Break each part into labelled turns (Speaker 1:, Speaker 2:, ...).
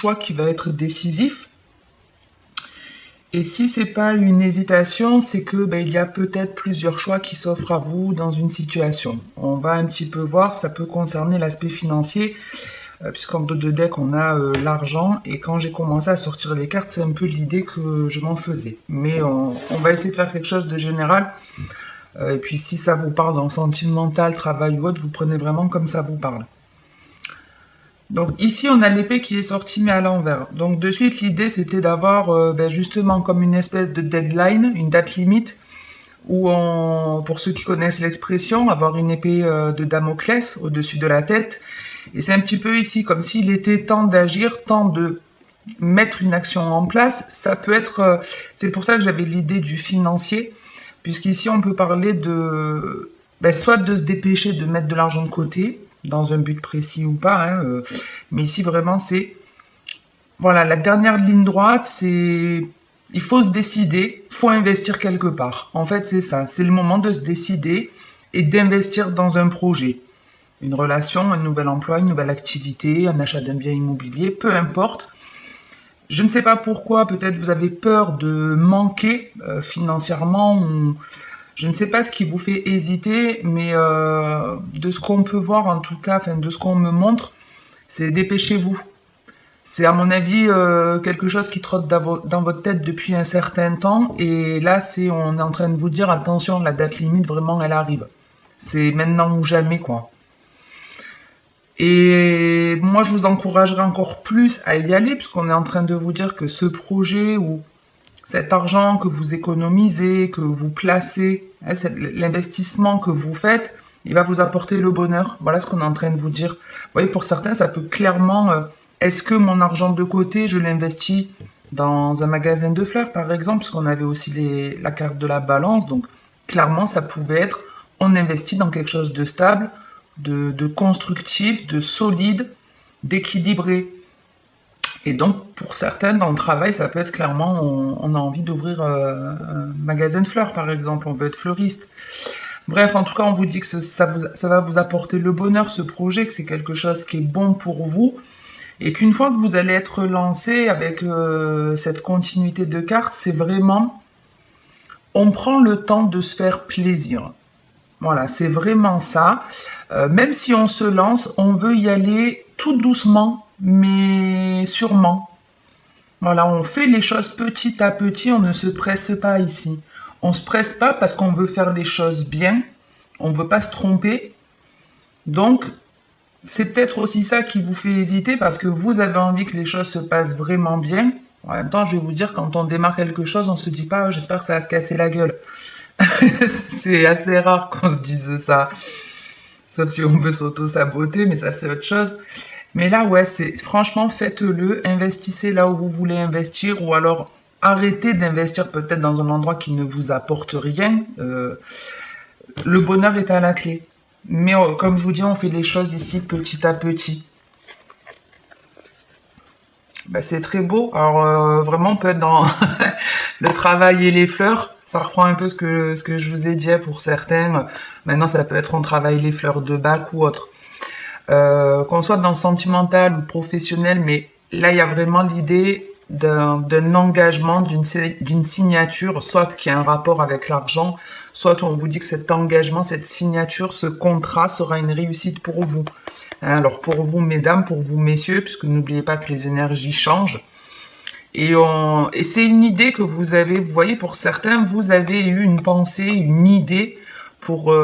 Speaker 1: choix qui va être décisif. Et si c'est pas une hésitation, c'est que il y a peut-être plusieurs choix qui s'offrent à vous dans une situation. On va un petit peu voir, ça peut concerner l'aspect financier, puisqu'en dos de deck on a l'argent, et quand j'ai commencé à sortir les cartes, c'est un peu l'idée que je m'en faisais. Mais on va essayer de faire quelque chose de général, et puis si ça vous parle dans sentimental, travail ou autre, vous prenez vraiment comme ça vous parle. Donc ici, on a l'épée qui est sortie, mais à l'envers. Donc de suite, l'idée, c'était d'avoir justement comme une espèce de deadline, une date limite, où pour ceux qui connaissent l'expression, avoir une épée de Damoclès au-dessus de la tête. Et c'est un petit peu ici, comme s'il était temps d'agir, temps de mettre une action en place. Ça peut être... c'est pour ça que j'avais l'idée du financier, puisqu'ici, on peut parler de... soit de se dépêcher de mettre de l'argent de côté, dans un but précis ou pas, hein, mais ici vraiment c'est, voilà, la dernière ligne droite, c'est, il faut se décider, faut investir quelque part. En fait, c'est ça, c'est le moment de se décider et d'investir dans un projet, une relation, un nouvel emploi, une nouvelle activité, un achat d'un bien immobilier, peu importe. Je ne sais pas pourquoi, peut-être vous avez peur de manquer financièrement, ou je ne sais pas ce qui vous fait hésiter, mais de ce qu'on peut voir en tout cas, enfin de ce qu'on me montre, c'est dépêchez-vous. C'est à mon avis quelque chose qui trotte dans votre tête depuis un certain temps, et là on est en train de vous dire attention, la date limite vraiment elle arrive. C'est maintenant ou jamais quoi. Et moi je vous encouragerais encore plus à y aller, puisqu'on est en train de vous dire que ce projet ou cet argent que vous économisez, que vous placez, hein, l'investissement que vous faites, il va vous apporter le bonheur. Voilà ce qu'on est en train de vous dire. Vous voyez, pour certains, ça peut clairement... est-ce que mon argent de côté, je l'investis dans un magasin de fleurs, par exemple, parce qu'on avait aussi la carte de la balance. Donc, clairement, ça pouvait être, on investit dans quelque chose de stable, de constructif, de solide, d'équilibré. Et donc, pour certaines, dans le travail, ça peut être clairement, on a envie d'ouvrir un magasin de fleurs, par exemple, on veut être fleuriste. Bref, en tout cas, on vous dit que ça va vous apporter le bonheur, ce projet, que c'est quelque chose qui est bon pour vous, et qu'une fois que vous allez être lancé avec cette continuité de cartes, c'est vraiment, on prend le temps de se faire plaisir. Voilà, c'est vraiment ça. Même si on se lance, on veut y aller tout doucement, mais sûrement. Voilà, on fait les choses petit à petit, on ne se presse pas ici. On se presse pas parce qu'on veut faire les choses bien, on veut pas se tromper. Donc, c'est peut-être aussi ça qui vous fait hésiter parce que vous avez envie que les choses se passent vraiment bien. En même temps, je vais vous dire, quand on démarre quelque chose, on se dit pas, j'espère que ça va se casser la gueule. C'est assez rare qu'on se dise ça. Sauf si on veut s'auto-saboter, mais ça c'est autre chose. Mais là, ouais, c'est franchement, faites-le, investissez là où vous voulez investir, ou alors arrêtez d'investir peut-être dans un endroit qui ne vous apporte rien. Le bonheur est à la clé. Mais comme je vous dis, on fait les choses ici petit à petit. C'est très beau. Alors vraiment, on peut être dans le travail et les fleurs. Ça reprend un peu ce que je vous ai dit pour certains. Maintenant, ça peut être on travaille les fleurs de bac ou autre. Qu'on soit dans le sentimental ou professionnel, mais là, il y a vraiment l'idée d'un engagement, d'une signature, soit qui a un rapport avec l'argent, soit on vous dit que cet engagement, cette signature, ce contrat sera une réussite pour vous. Hein, alors pour vous, mesdames, pour vous, messieurs, puisque n'oubliez pas que les énergies changent. Et c'est une idée que vous avez, vous voyez, pour certains, vous avez eu une pensée, une idée pour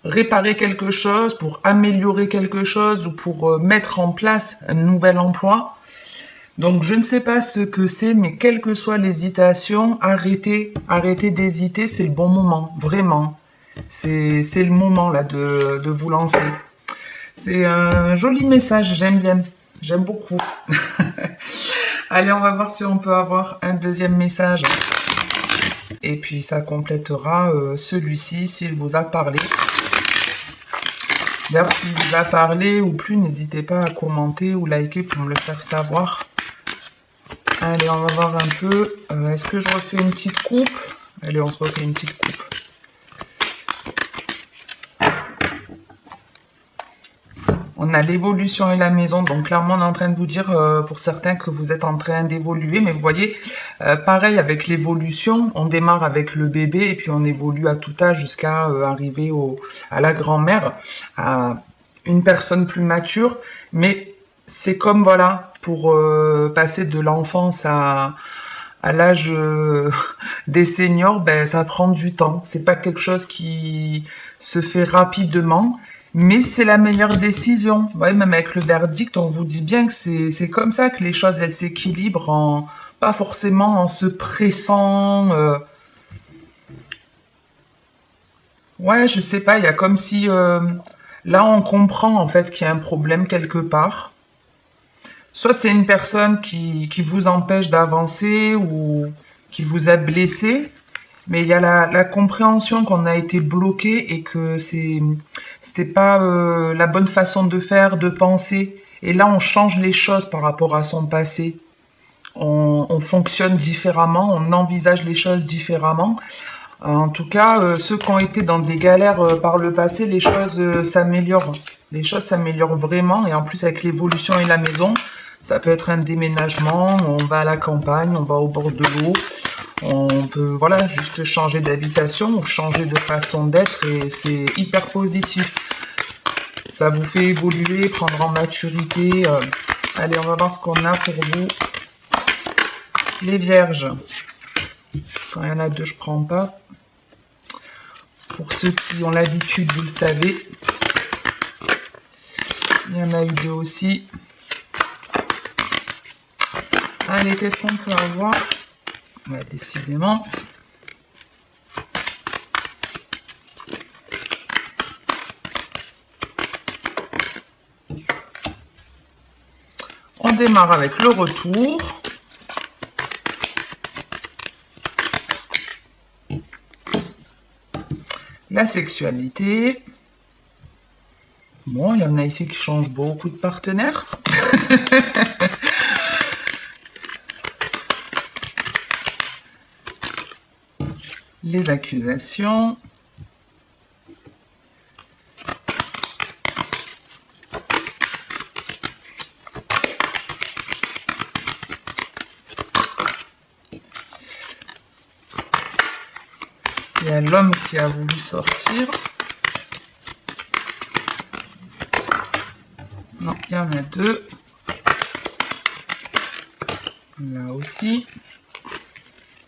Speaker 1: réparer quelque chose, pour améliorer quelque chose ou pour mettre en place un nouvel emploi. Donc je ne sais pas ce que c'est, mais quelles que soient l'hésitation, arrêtez d'hésiter, c'est le bon moment, vraiment. C'est le moment là de vous lancer. C'est un joli message, j'aime bien, j'aime beaucoup. Allez, on va voir si on peut avoir un deuxième message. Et puis ça complétera celui-ci s'il vous a parlé. D'ailleurs, s'il vous a parlé ou plus, n'hésitez pas à commenter ou liker pour me le faire savoir. Allez, on va voir un peu. Est-ce que je refais une petite coupe? Allez, on se refait une petite coupe. On a l'évolution et la maison, donc clairement on est en train de vous dire pour certains que vous êtes en train d'évoluer, mais vous voyez, pareil avec l'évolution, on démarre avec le bébé et puis on évolue à tout âge jusqu'à arriver à la grand-mère, à une personne plus mature, mais c'est comme voilà, pour passer de l'enfance à l'âge des seniors, ben ça prend du temps. C'est pas quelque chose qui se fait rapidement, mais c'est la meilleure décision. Ouais, même avec le verdict, on vous dit bien que c'est comme ça que les choses elles s'équilibrent en pas forcément en se pressant. Ouais, je sais pas, il y a comme si là on comprend en fait qu'il y a un problème quelque part. Soit c'est une personne qui vous empêche d'avancer ou qui vous a blessé, mais il y a la compréhension qu'on a été bloqué et que c'était pas la bonne façon de faire, de penser. Et là, on change les choses par rapport à son passé. On fonctionne différemment, on envisage les choses différemment. En tout cas, ceux qui ont été dans des galères par le passé, les choses s'améliorent. Les choses s'améliorent vraiment et en plus avec l'évolution et la maison, ça peut être un déménagement, on va à la campagne, on va au bord de l'eau, on peut voilà juste changer d'habitation ou changer de façon d'être et c'est hyper positif. Ça vous fait évoluer, prendre en maturité. Allez, on va voir ce qu'on a pour vous. Les vierges. Quand il y en a deux, je prends pas. Pour ceux qui ont l'habitude, vous le savez. Il y en a eu deux aussi. Allez, qu'est-ce qu'on peut avoir? Ouais, décidément. On démarre avec le retour. La sexualité. Bon, il y en a ici qui changent beaucoup de partenaires. Les accusations. Il y a l'homme qui a voulu sortir. Non, il y en a deux. Là aussi.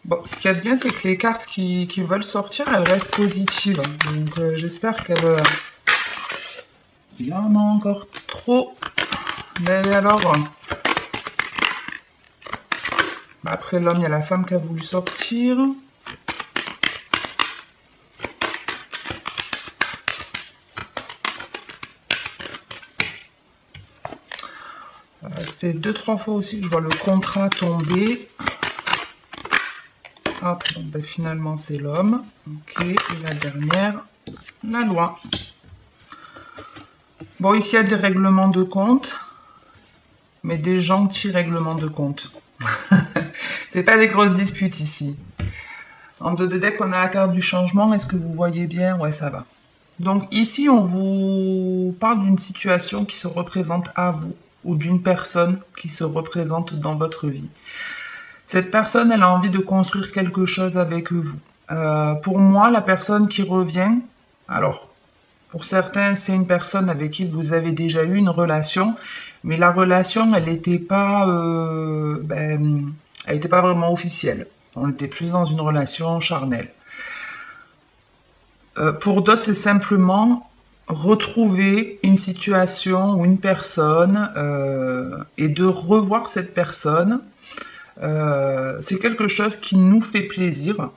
Speaker 1: Bon, ce qu'il y a de bien, c'est que les cartes qui veulent sortir, elles restent positives. Donc, j'espère qu'elles... Il y en a encore trop. Mais alors... Après l'homme, il y a la femme qui a voulu sortir. Ça fait 2-3 fois aussi que je vois le contrat tomber. Hop, bon, ben finalement c'est l'homme. Ok, et la dernière, la loi. Bon, ici il y a des règlements de compte, mais des gentils règlements de compte. C'est pas des grosses disputes ici. En deux de deck, on a la carte du changement. Est-ce que vous voyez bien? Ouais, ça va. Donc ici, on vous parle d'une situation qui se représente à vous ou d'une personne qui se représente dans votre vie. Cette personne, elle a envie de construire quelque chose avec vous. Pour moi, la personne qui revient, alors, pour certains, c'est une personne avec qui vous avez déjà eu une relation, mais la relation, elle n'était pas, elle n'était pas vraiment officielle. On était plus dans une relation charnelle. Pour d'autres, c'est simplement retrouver une situation ou une personne et de revoir cette personne. C'est quelque chose qui nous fait plaisir.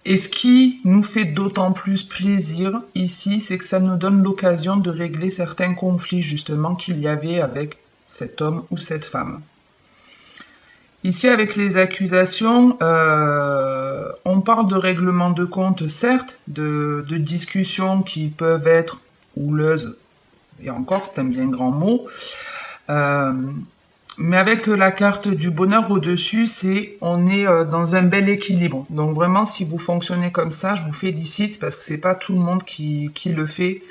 Speaker 1: Et ce qui nous fait d'autant plus plaisir ici, c'est que ça nous donne l'occasion de régler certains conflits justement qu'il y avait avec cet homme ou cette femme. Ici, avec les accusations, on parle de règlement de compte, certes, de discussions qui peuvent être houleuses, et encore, c'est un bien grand mot, mais avec la carte du bonheur au-dessus, on est dans un bel équilibre. Donc vraiment, si vous fonctionnez comme ça, je vous félicite parce que c'est pas tout le monde qui le fait.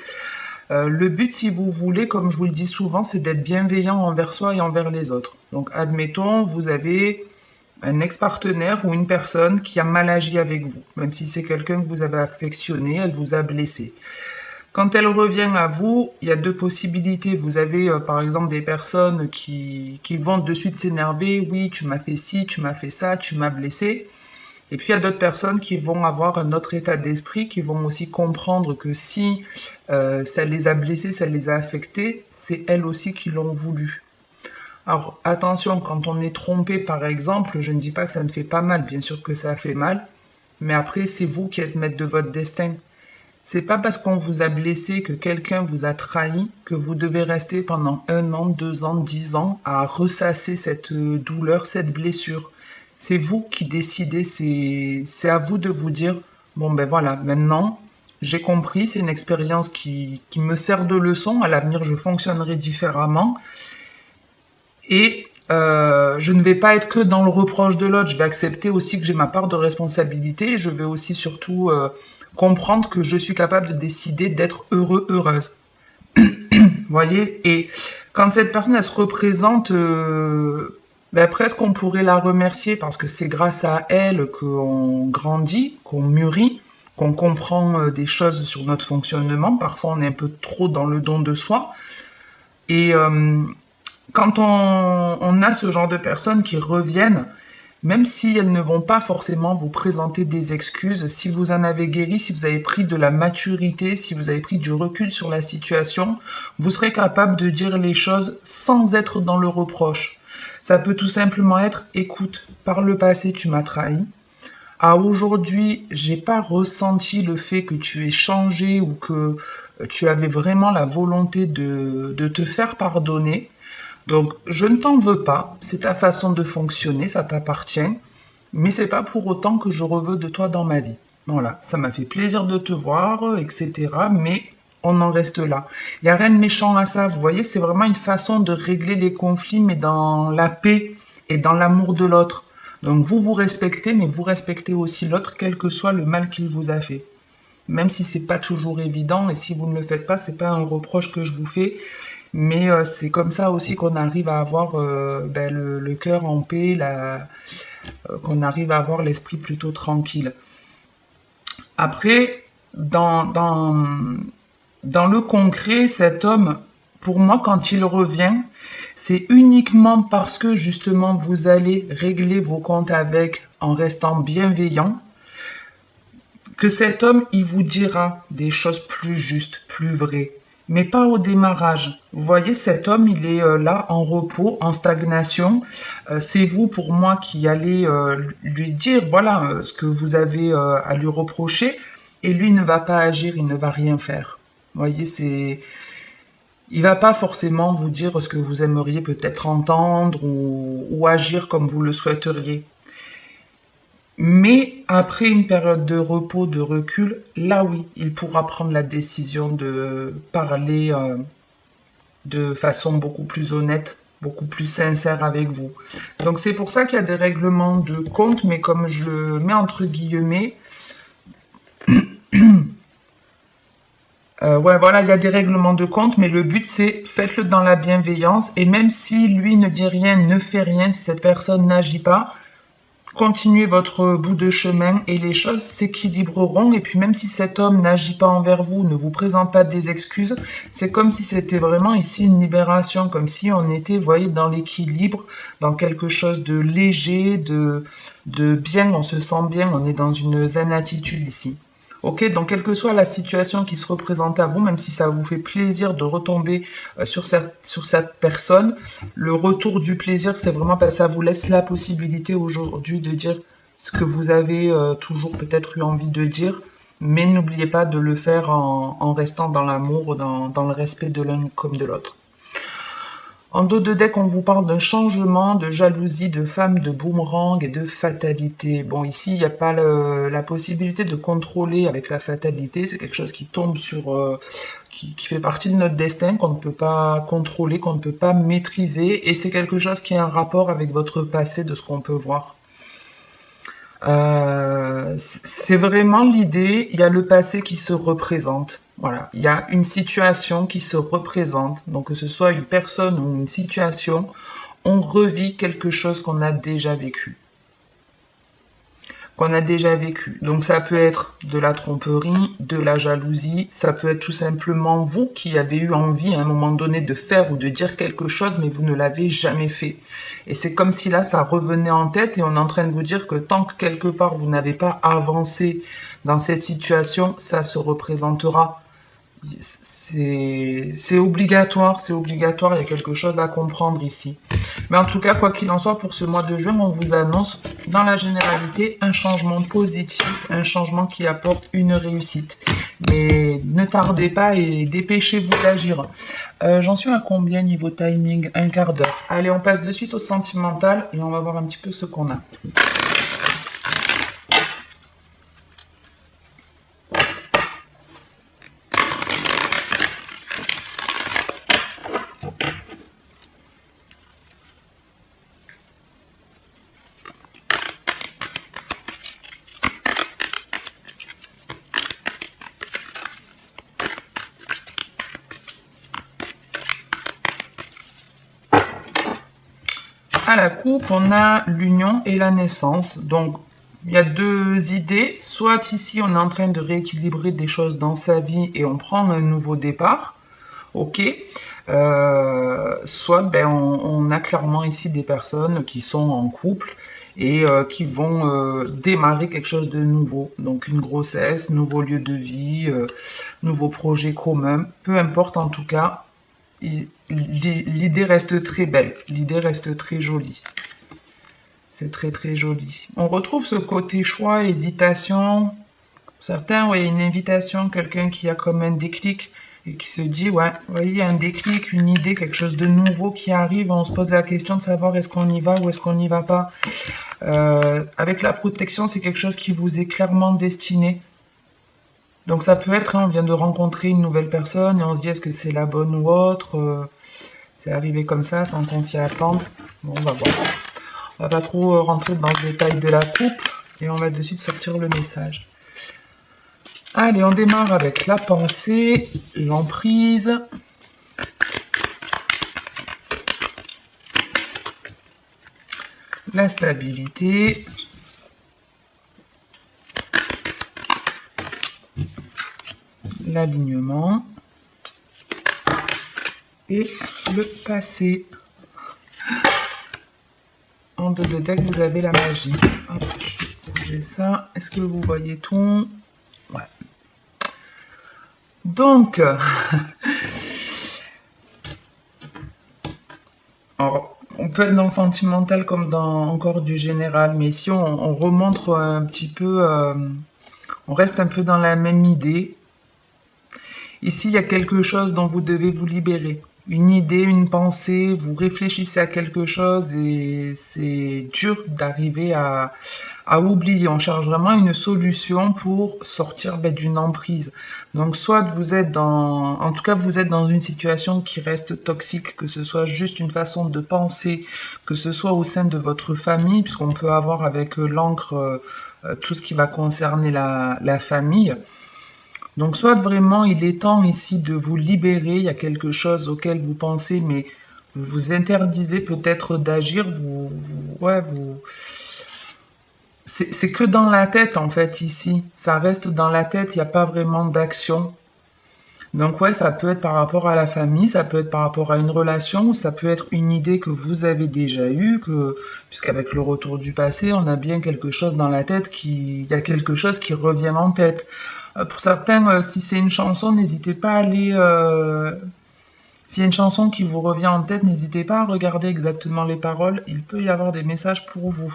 Speaker 1: Le but, si vous voulez, comme je vous le dis souvent, c'est d'être bienveillant envers soi et envers les autres. Donc, admettons, vous avez un ex-partenaire ou une personne qui a mal agi avec vous, même si c'est quelqu'un que vous avez affectionné, elle vous a blessé. Quand elle revient à vous, il y a deux possibilités. Vous avez par exemple des personnes qui vont de suite s'énerver, oui, tu m'as fait ci, tu m'as fait ça, tu m'as blessé. Et puis il y a d'autres personnes qui vont avoir un autre état d'esprit, qui vont aussi comprendre que si ça les a blessés, ça les a affectés, c'est elles aussi qui l'ont voulu. Alors attention, quand on est trompé par exemple, je ne dis pas que ça ne fait pas mal, bien sûr que ça fait mal, mais après c'est vous qui êtes maître de votre destin. C'est pas parce qu'on vous a blessé, que quelqu'un vous a trahi, que vous devez rester pendant 1 an, 2 ans, 10 ans à ressasser cette douleur, cette blessure. C'est vous qui décidez, c'est à vous de vous dire, bon ben voilà, maintenant j'ai compris, c'est une expérience qui me sert de leçon, à l'avenir je fonctionnerai différemment et je ne vais pas être que dans le reproche de l'autre, je vais accepter aussi que j'ai ma part de responsabilité, et je vais aussi surtout comprendre que je suis capable de décider d'être heureux, heureuse. Vous voyez? Et quand cette personne, elle se représente, ben, presque on pourrait la remercier parce que c'est grâce à elle qu'on grandit, qu'on mûrit, qu'on comprend des choses sur notre fonctionnement. Parfois, on est un peu trop dans le don de soi. Et quand on a ce genre de personnes qui reviennent, même si elles ne vont pas forcément vous présenter des excuses, si vous en avez guéri, si vous avez pris de la maturité, si vous avez pris du recul sur la situation, vous serez capable de dire les choses sans être dans le reproche. Ça peut tout simplement être, écoute, par le passé tu m'as trahi. À aujourd'hui, j'ai pas ressenti le fait que tu aies changé ou que tu avais vraiment la volonté de te faire pardonner. Donc, je ne t'en veux pas, c'est ta façon de fonctionner, ça t'appartient, mais c'est pas pour autant que je veux de toi dans ma vie. Voilà, ça m'a fait plaisir de te voir, etc. Mais on en reste là. Il n'y a rien de méchant à ça, vous voyez, c'est vraiment une façon de régler les conflits, mais dans la paix et dans l'amour de l'autre. Donc vous vous respectez, mais vous respectez aussi l'autre, quel que soit le mal qu'il vous a fait. Même si c'est pas toujours évident, et si vous ne le faites pas, c'est pas un reproche que je vous fais, mais c'est comme ça aussi qu'on arrive à avoir ben, le cœur en paix, qu'on arrive à avoir l'esprit plutôt tranquille. Après, dans le concret, cet homme, pour moi, quand il revient, c'est uniquement parce que justement vous allez régler vos comptes avec en restant bienveillant, que cet homme, il vous dira des choses plus justes, plus vraies, mais pas au démarrage. Vous voyez, cet homme, il est là en repos, en stagnation. C'est vous, pour moi, qui allez lui dire, voilà, ce que vous avez à lui reprocher, et lui ne va pas agir, il ne va rien faire. Vous voyez, il va pas forcément vous dire ce que vous aimeriez peut-être entendre ou agir comme vous le souhaiteriez. Mais après une période de repos, de recul, là oui, il pourra prendre la décision de parler de façon beaucoup plus honnête, beaucoup plus sincère avec vous. Donc c'est pour ça qu'il y a des règlements de compte, mais comme je le mets entre guillemets, ouais voilà, il y a des règlements de compte, mais le but c'est faites-le dans la bienveillance, et même si lui ne dit rien, ne fait rien, si cette personne n'agit pas, continuez votre bout de chemin et les choses s'équilibreront. Et puis même si cet homme n'agit pas envers vous, ne vous présente pas des excuses, c'est comme si c'était vraiment ici une libération, comme si on était, vous voyez, dans l'équilibre, dans quelque chose de léger, de bien, on se sent bien, on est dans une zen attitude ici. Ok, donc quelle que soit la situation qui se représente à vous, même si ça vous fait plaisir de retomber sur cette personne, le retour du plaisir, c'est vraiment parce que ça vous laisse la possibilité aujourd'hui de dire ce que vous avez toujours peut-être eu envie de dire, mais n'oubliez pas de le faire en restant dans l'amour, dans le respect de l'un comme de l'autre. En dos de deck, on vous parle d'un changement, de jalousie, de femme, de boomerang et de fatalité. Bon, ici, il n'y a pas la possibilité de contrôler avec la fatalité. C'est quelque chose qui tombe sur... qui fait partie de notre destin, qu'on ne peut pas contrôler, qu'on ne peut pas maîtriser. Et c'est quelque chose qui a un rapport avec votre passé, de ce qu'on peut voir. C'est vraiment l'idée, il y a le passé qui se représente. Voilà, il y a une situation qui se représente. Donc que ce soit une personne ou une situation, on revit quelque chose qu'on a déjà vécu. Donc ça peut être de la tromperie, de la jalousie, ça peut être tout simplement vous qui avez eu envie à un moment donné de faire ou de dire quelque chose, mais vous ne l'avez jamais fait. Et c'est comme si là, ça revenait en tête et on est en train de vous dire que tant que quelque part vous n'avez pas avancé dans cette situation, ça se représentera. C'est obligatoire, il y a quelque chose à comprendre ici. Mais en tout cas, quoi qu'il en soit, pour ce mois de juin, on vous annonce dans la généralité un changement positif, un changement qui apporte une réussite. Mais ne tardez pas et dépêchez-vous d'agir. J'en suis à combien niveau timing? Un quart d'heure. Allez, on passe de suite au sentimental et on va voir un petit peu ce qu'on a. À la coupe, on a l'union et la naissance. Donc, il y a deux idées. Soit ici, on est en train de rééquilibrer des choses dans sa vie et on prend un nouveau départ. Ok. Soit on a clairement ici des personnes qui sont en couple et qui vont démarrer quelque chose de nouveau. Donc une grossesse, nouveau lieu de vie, nouveau projet commun. Peu importe en tout cas, l'idée reste très belle. L'idée reste très jolie. C'est très très joli. On retrouve ce côté choix, hésitation. Certains, ouais, une invitation, quelqu'un qui a comme un déclic et qui se dit, ouais, vous voyez, il y a un déclic, une idée, quelque chose de nouveau qui arrive. On se pose la question de savoir est-ce qu'on y va ou est-ce qu'on n'y va pas. Avec la protection, c'est quelque chose qui vous est clairement destiné. Donc ça peut être, hein, on vient de rencontrer une nouvelle personne et on se dit est-ce que c'est la bonne ou autre. C'est arrivé comme ça sans qu'on s'y attende. Bon, on va voir. On va pas trop rentrer dans le détail de la coupe et on va de suite sortir le message. Allez, on démarre avec la pensée, l'emprise. La stabilité. L'alignement. Et le passé. En deux de deck, vous avez la magie. Hop, je vais bouger ça. Est-ce que vous voyez tout? Ouais. Donc, alors, on peut être dans le sentimental comme dans encore du général, mais si on remonte un petit peu, on reste un peu dans la même idée. Ici, il y a quelque chose dont vous devez vous libérer. Une idée, une pensée, vous réfléchissez à quelque chose et c'est dur d'arriver à oublier. On cherche vraiment une solution pour sortir d'une emprise. Donc soit vous êtes en tout cas vous êtes dans une situation qui reste toxique, que ce soit juste une façon de penser, que ce soit au sein de votre famille, puisqu'on peut avoir avec l'encre tout ce qui va concerner la famille. Donc soit vraiment il est temps ici de vous libérer, il y a quelque chose auquel vous pensez, mais vous vous interdisez peut-être d'agir, c'est que dans la tête en fait ici, ça reste dans la tête, il n'y a pas vraiment d'action. Donc ouais, ça peut être par rapport à la famille, ça peut être par rapport à une relation, ça peut être une idée que vous avez déjà eue, puisqu'avec le retour du passé, on a bien quelque chose dans la tête il y a quelque chose qui revient en tête. Pour certains, si c'est une chanson, n'hésitez pas à aller... S'il y a une chanson qui vous revient en tête, n'hésitez pas à regarder exactement les paroles. Il peut y avoir des messages pour vous.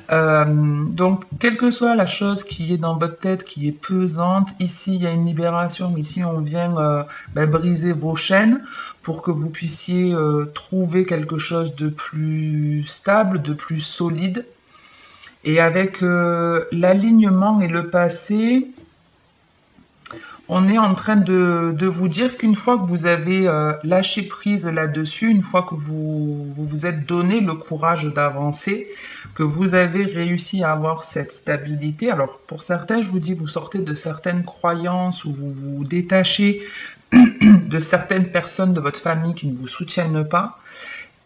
Speaker 1: Donc, quelle que soit la chose qui est dans votre tête, qui est pesante, ici, il y a une libération. Ici, on vient briser vos chaînes pour que vous puissiez trouver quelque chose de plus stable, de plus solide. Et avec l'alignement et le passé... on est en train de vous dire qu'une fois que vous avez lâché prise là-dessus, une fois que vous êtes donné le courage d'avancer, que vous avez réussi à avoir cette stabilité, alors pour certains, je vous dis, vous sortez de certaines croyances ou vous vous détachez de certaines personnes de votre famille qui ne vous soutiennent pas.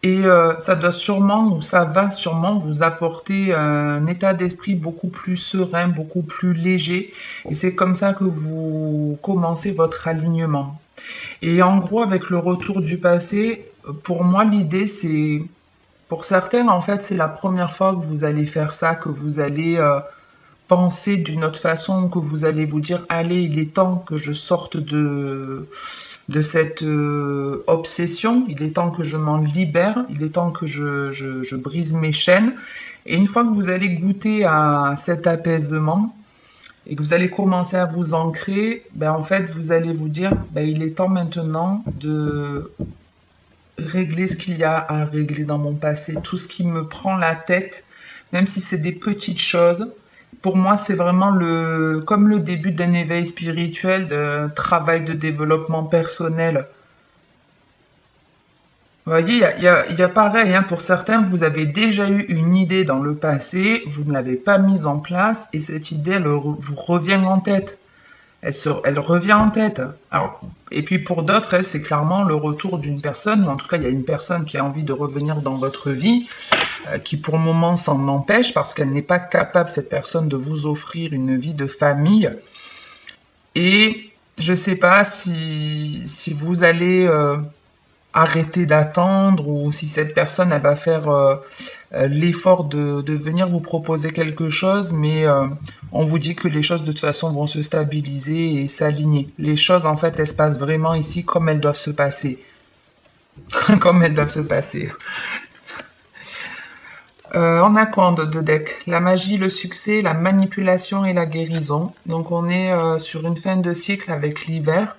Speaker 1: Et ça doit sûrement, ou ça va sûrement vous apporter un état d'esprit beaucoup plus serein, beaucoup plus léger. Et c'est comme ça que vous commencez votre alignement. Et en gros, avec le retour du passé, pour moi, l'idée, c'est, pour certains, en fait, c'est la première fois que vous allez faire ça, que vous allez penser d'une autre façon, que vous allez vous dire, allez, il est temps que je sorte de cette obsession, il est temps que je m'en libère, il est temps que je brise mes chaînes. Et une fois que vous allez goûter à cet apaisement et que vous allez commencer à vous ancrer, ben en fait, vous allez vous dire, ben il est temps maintenant de régler ce qu'il y a à régler dans mon passé, tout ce qui me prend la tête, même si c'est des petites choses. Pour moi, c'est vraiment comme le début d'un éveil spirituel, d'un travail de développement personnel. Vous voyez, il y a pareil, hein, pour certains, vous avez déjà eu une idée dans le passé, vous ne l'avez pas mise en place, et cette idée, vous revient en tête. Elle revient en tête. Alors, et puis pour d'autres, c'est clairement le retour d'une personne, ou en tout cas, il y a une personne qui a envie de revenir dans votre vie, qui pour le moment s'en empêche, parce qu'elle n'est pas capable, cette personne, de vous offrir une vie de famille. Et je sais pas si vous allez arrêter d'attendre ou si cette personne elle va faire l'effort de venir vous proposer quelque chose, mais on vous dit que les choses de toute façon vont se stabiliser et s'aligner. Les choses en fait elles se passent vraiment ici comme elles doivent se passer. Comme elles doivent se passer. On a quoi de deck? La magie, le succès, la manipulation et la guérison. Donc on est sur une fin de cycle avec l'hiver.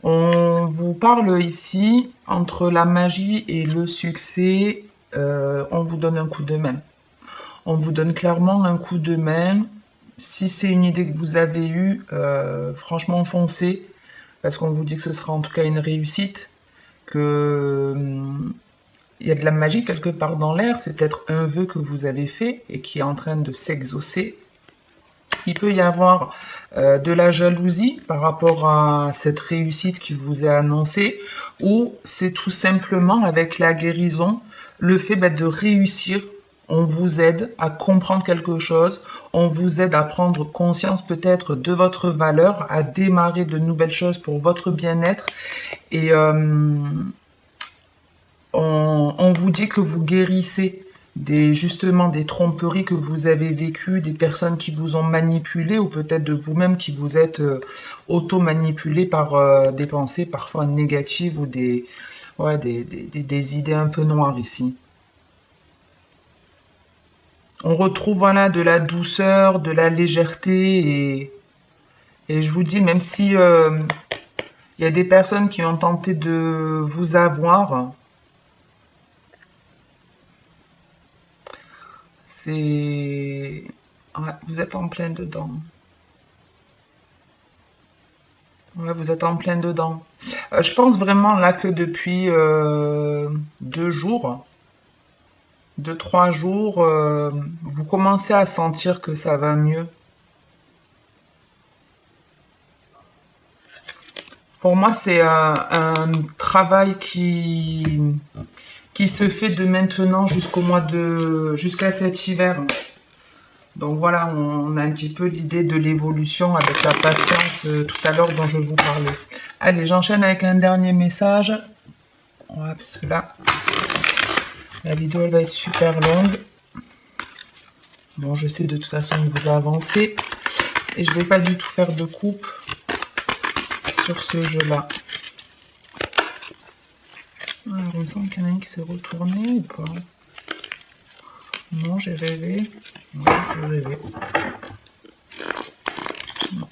Speaker 1: On vous parle ici, entre la magie et le succès, on vous donne un coup de main. On vous donne clairement un coup de main. Si c'est une idée que vous avez eue, franchement foncez, parce qu'on vous dit que ce sera en tout cas une réussite, que il y a de la magie quelque part dans l'air, c'est peut-être un vœu que vous avez fait et qui est en train de s'exaucer. Il peut y avoir de la jalousie par rapport à cette réussite qui vous est annoncée, ou c'est tout simplement avec la guérison, le fait de réussir, on vous aide à comprendre quelque chose, on vous aide à prendre conscience peut-être de votre valeur, à démarrer de nouvelles choses pour votre bien-être, et on vous dit que vous guérissez justement des tromperies que vous avez vécues, des personnes qui vous ont manipulé ou peut-être de vous-même qui vous êtes auto-manipulé par des pensées parfois négatives ou des idées un peu noires ici. On retrouve voilà de la douceur, de la légèreté et je vous dis même si il y a des personnes qui ont tenté de vous avoir, c'est... Ouais, vous êtes en plein dedans. Ouais, vous êtes en plein dedans. Je pense vraiment là que depuis 2 jours, 2, 3 jours, vous commencez à sentir que ça va mieux. Pour moi, c'est un travail qui se fait de maintenant jusqu'à cet hiver. Donc voilà, on a un petit peu l'idée de l'évolution avec la patience tout à l'heure dont je vous parlais. Allez, j'enchaîne avec un dernier message. Ouais, parce que là, la vidéo elle va être super longue. Bon, je sais de toute façon que vous avancez. Et je vais pas du tout faire de coupe sur ce jeu-là. Alors, il me semble qu'il y en a un qui s'est retourné ou pas? Non, j'ai rêvé. Non, j'ai rêvé. Non.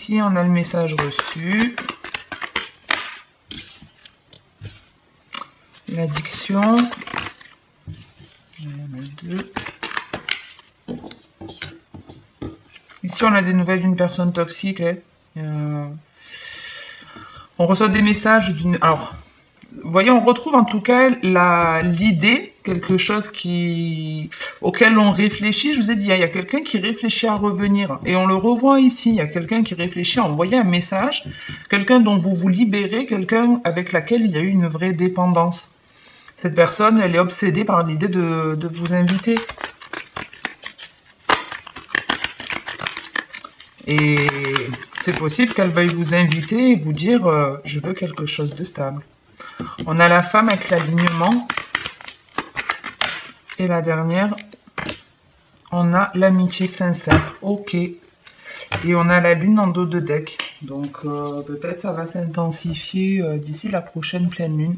Speaker 1: ici, on a le message reçu. L'addiction. Il y en a 2. Ici, on a des nouvelles d'une personne toxique. On reçoit des messages d'une... Alors, vous voyez, on retrouve en tout cas l'idée, quelque chose auquel on réfléchit. Je vous ai dit, il y a quelqu'un qui réfléchit à revenir. Et on le revoit ici, il y a quelqu'un qui réfléchit à envoyer un message, quelqu'un dont vous vous libérez, quelqu'un avec laquelle il y a eu une vraie dépendance. Cette personne, elle est obsédée par l'idée de vous inviter. Et c'est possible qu'elle veuille vous inviter et vous dire « je veux quelque chose de stable ». On a la femme avec l'alignement. Et la dernière, on a l'amitié sincère. Ok. Et on a la lune en dos de deck. Donc peut-être ça va s'intensifier d'ici la prochaine pleine lune.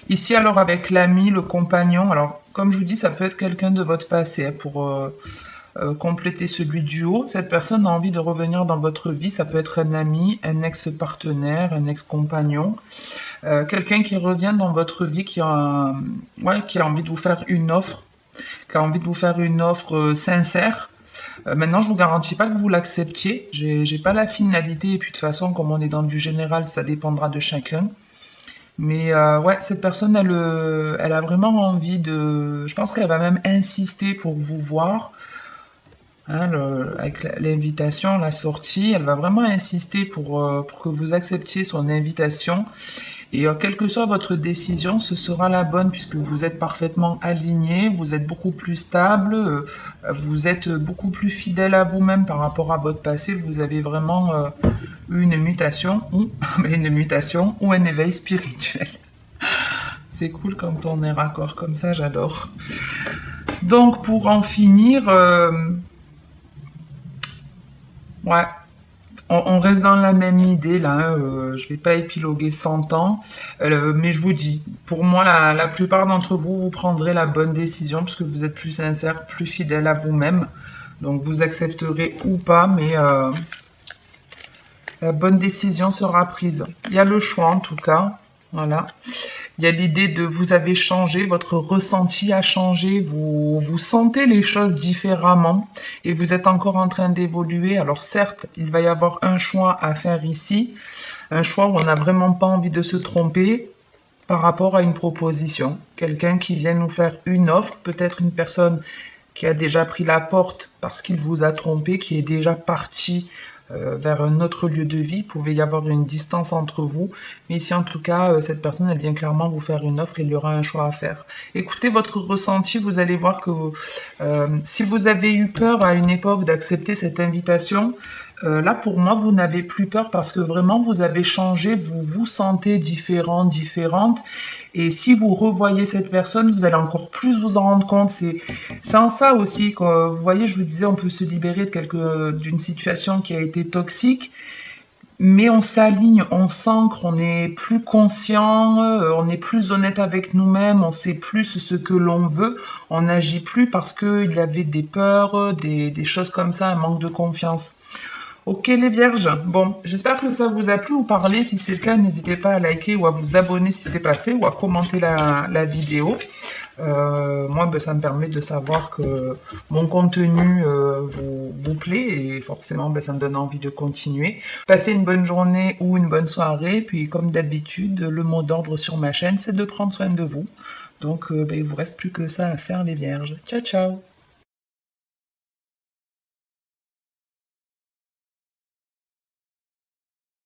Speaker 1: Ici alors avec l'ami, le compagnon. Alors comme je vous dis, ça peut être quelqu'un de votre passé pour compléter celui du haut. Cette personne a envie de revenir dans votre vie. Ça peut être un ami, un ex-partenaire, un ex-compagnon. Quelqu'un qui revient dans votre vie, qui a envie de vous faire une offre, sincère. Maintenant, je vous garantis pas que vous l'acceptiez. J'ai pas la finalité, et puis de toute façon, comme on est dans du général, ça dépendra de chacun. Mais ouais, cette personne, elle a vraiment envie de... Je pense qu'elle va même insister pour vous voir. Hein, avec l'invitation, la sortie, elle va vraiment insister pour que vous acceptiez son invitation. Et quelle que soit votre décision, ce sera la bonne puisque vous êtes parfaitement aligné, vous êtes beaucoup plus stable, vous êtes beaucoup plus fidèle à vous-même par rapport à votre passé. Vous avez vraiment eu une mutation ou un éveil spirituel. C'est cool quand on est raccord comme ça, j'adore. Donc pour en finir, ouais. On reste dans la même idée là, je vais pas épiloguer 100 ans, mais je vous dis, pour moi la plupart d'entre vous, vous prendrez la bonne décision parce que vous êtes plus sincère, plus fidèle à vous-même, donc vous accepterez ou pas, mais la bonne décision sera prise. Il y a le choix en tout cas, voilà. Il y a l'idée de vous avez changé, votre ressenti a changé, vous sentez les choses différemment et vous êtes encore en train d'évoluer. Alors certes, il va y avoir un choix à faire ici, un choix où on n'a vraiment pas envie de se tromper par rapport à une proposition. Quelqu'un qui vient nous faire une offre, peut-être une personne qui a déjà pris la porte parce qu'il vous a trompé, qui est déjà parti vers un autre lieu de vie. Il pouvait y avoir une distance entre vous, mais ici en tout cas cette personne elle vient clairement vous faire une offre et il y aura un choix à faire. Écoutez votre ressenti, vous allez voir que si vous avez eu peur à une époque d'accepter cette invitation, là pour moi vous n'avez plus peur parce que vraiment vous avez changé, vous vous sentez différente, et si vous revoyez cette personne, vous allez encore plus vous en rendre compte. C'est en ça aussi que, vous voyez, je vous disais, on peut se libérer d'une situation qui a été toxique, mais on s'aligne, on s'ancre, on est plus conscient, on est plus honnête avec nous-mêmes, on sait plus ce que l'on veut, on n'agit plus parce qu'il y avait des peurs, des choses comme ça, un manque de confiance. Ok les vierges, bon, j'espère que ça vous a plu ou parlé. Si c'est le cas, n'hésitez pas à liker ou à vous abonner si c'est pas fait ou à commenter la vidéo. Moi, ben, ça me permet de savoir que mon contenu vous plaît et forcément, ben, ça me donne envie de continuer. Passez une bonne journée ou une bonne soirée. Puis comme d'habitude, le mot d'ordre sur ma chaîne, c'est de prendre soin de vous. Donc, ben, il vous reste plus que ça à faire les vierges. Ciao, ciao!